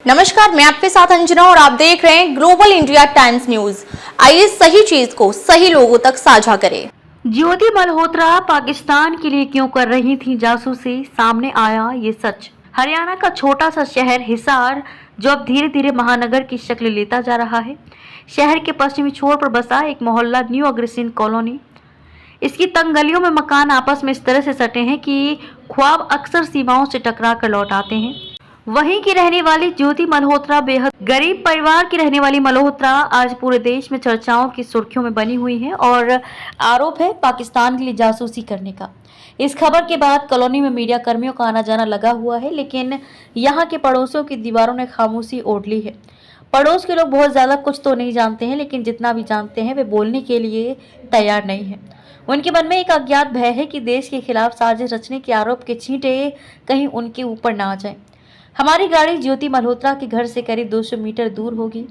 नमस्कार, मैं आपके साथ अंजना और आप देख रहे हैं ग्लोबल इंडिया टाइम्स न्यूज। आइए सही चीज को सही लोगों तक साझा करें। ज्योति मल्होत्रा पाकिस्तान के लिए क्यों कर रही थी जासूसी, सामने आया ये सच। हरियाणा का छोटा सा शहर हिसार जो अब धीरे धीरे महानगर की शक्ल लेता जा रहा है। शहर के पश्चिमी छोर पर बसा एक मोहल्ला न्यू अग्रसेन कॉलोनी। इसकी तंग गलियों में मकान आपस में इस तरह से सटे हैं कि ख्वाब अक्सर सीमाओं से टकरा कर लौट आते हैं। वहीं की रहने वाली ज्योति मल्होत्रा बेहद गरीब परिवार की रहने वाली मल्होत्रा आज पूरे देश में चर्चाओं की सुर्खियों में बनी हुई है और आरोप है पाकिस्तान के लिए जासूसी करने का। इस खबर के बाद कॉलोनी में मीडिया कर्मियों का आना जाना लगा हुआ है, लेकिन यहाँ के पड़ोसियों की दीवारों ने खामोशी ओढ़ ली है। पड़ोस के लोग बहुत ज्यादा कुछ तो नहीं जानते हैं, लेकिन जितना भी जानते हैं वे बोलने के लिए तैयार नहीं है। उनके मन में एक अज्ञात भय है कि देश के खिलाफ साजिश रचने के आरोप के छींटे कहीं उनके ऊपर ना आ जाएं। हमारी गाड़ी ज्योति मल्होत्रा के घर से करीब 200 मीटर दूर होगी।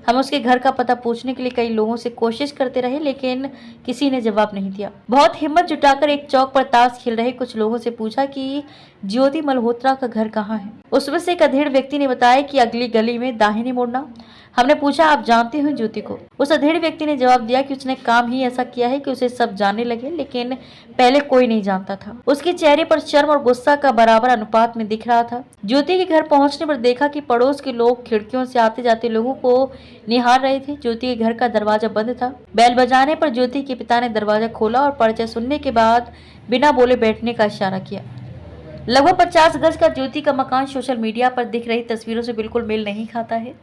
हम उसके घर का पता पूछने के लिए कई लोगों से कोशिश करते रहे, लेकिन किसी ने जवाब नहीं दिया। बहुत हिम्मत जुटाकर एक चौक पर ताश खेल रहे कुछ लोगों से पूछा कि ज्योति मल्होत्रा का घर कहाँ है। उसमें से एक अधेड़ व्यक्ति ने बताया कि अगली गली में दाहिने मुड़ना। हमने पूछा, आप जानते हो ज्योति को? उस अधेड़ व्यक्ति ने जवाब दिया कि उसने काम ही ऐसा किया है कि उसे सब जानने लगे, लेकिन पहले कोई नहीं जानता था। उसके चेहरे पर शर्म और गुस्सा का बराबर अनुपात में दिख रहा था। ज्योति के घर पहुंचने पर देखा कि पड़ोस के लोग खिड़कियों से आते जाते लोगों को निहार रहे थे। ज्योति के घर का दरवाजा बंद था। बैल बजाने पर ज्योति के पिता ने दरवाजा खोला और परिचय सुनने के बाद बिना बोले बैठने का इशारा किया। लगभग 50 गज का ज्योति का मकान सोशल मीडिया पर दिख रही तस्वीरों से बिल्कुल मेल नहीं खाता है।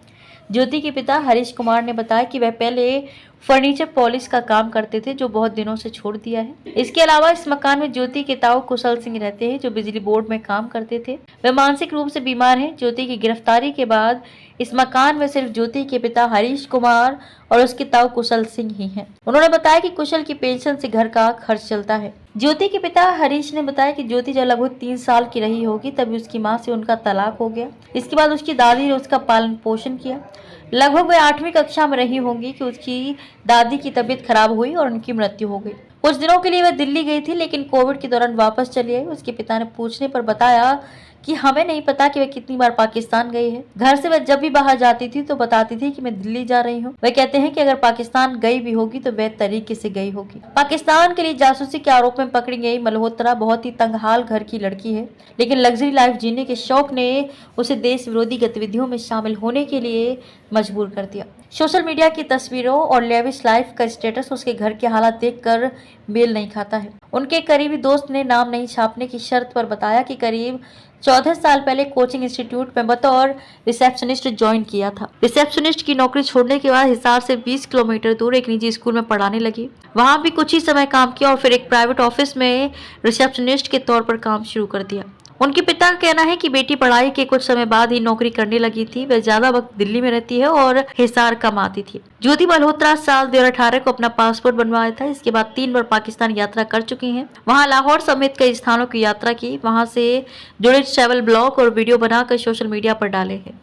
ज्योति के पिता हरीश कुमार ने बताया कि वह पहले फर्नीचर पॉलिश का काम करते थे, जो बहुत दिनों से छोड़ दिया है। इसके अलावा इस मकान में ज्योति के ताऊ कुशल सिंह रहते हैं, जो बिजली बोर्ड में काम करते थे। वे मानसिक रूप से बीमार हैं। ज्योति की गिरफ्तारी के बाद इस मकान में सिर्फ ज्योति के पिता हरीश कुमार और उसके ताऊ कुशल सिंह ही हैं। उन्होंने बताया कि कुशल की पेंशन से घर का खर्च चलता है। ज्योति के पिता हरीश ने बताया कि ज्योति जब लगभग 3 साल की रही होगी तभी उसकी मां से उनका तलाक हो गया। इसके बाद उसकी दादी ने उसका पालन पोषण किया। लगभग वह 8वीं कक्षा में रही होंगी कि उसकी दादी की तबीयत खराब हुई और उनकी मृत्यु हो गई। कुछ दिनों के लिए वह दिल्ली गई थी, लेकिन कोविड के दौरान वापस चली आई। उसके पिता ने पूछने पर बताया कि हमें नहीं पता कि वह कितनी बार पाकिस्तान गई है। घर से वह जब भी बाहर जाती थी तो बताती थी कि मैं दिल्ली जा रही हूँ। वह कहते हैं कि अगर पाकिस्तान गई भी होगी तो वह तरीके से गई होगी। पाकिस्तान के लिए जासूसी के आरोप में पकड़ी गई मल्होत्रा बहुत ही तंगहाल घर की लड़की है, लेकिन लग्जरी लाइफ जीने के शौक ने उसे देश विरोधी गतिविधियों में शामिल होने के लिए मजबूर कर दिया। सोशल मीडिया की तस्वीरों और लेविश लाइफ का स्टेटस उसके घर के हालात देखकर मेल नहीं खाता है। उनके करीबी दोस्त ने नाम नहीं छापने की शर्त पर बताया कि करीब 14 साल पहले कोचिंग इंस्टीट्यूट में बतौर रिसेप्शनिस्ट ज्वाइन किया था। रिसेप्शनिस्ट की नौकरी छोड़ने के बाद हिसार से 20 किलोमीटर दूर एक निजी स्कूल में पढ़ाने लगी। वहां भी कुछ ही समय काम किया और फिर एक प्राइवेट ऑफिस में रिसेप्शनिस्ट के तौर पर काम शुरू कर दिया। उनके पिता का कहना है कि बेटी पढ़ाई के कुछ समय बाद ही नौकरी करने लगी थी। वह ज्यादा वक्त दिल्ली में रहती है और हिसार कम आती थी। ज्योति मल्होत्रा साल 2018 को अपना पासपोर्ट बनवाया था। इसके बाद 3 बार पाकिस्तान यात्रा कर चुकी हैं। वहां लाहौर समेत कई स्थानों की यात्रा की। वहां से जुड़े ट्रैवल ब्लॉग और वीडियो बनाकर सोशल मीडिया पर डाले हैं।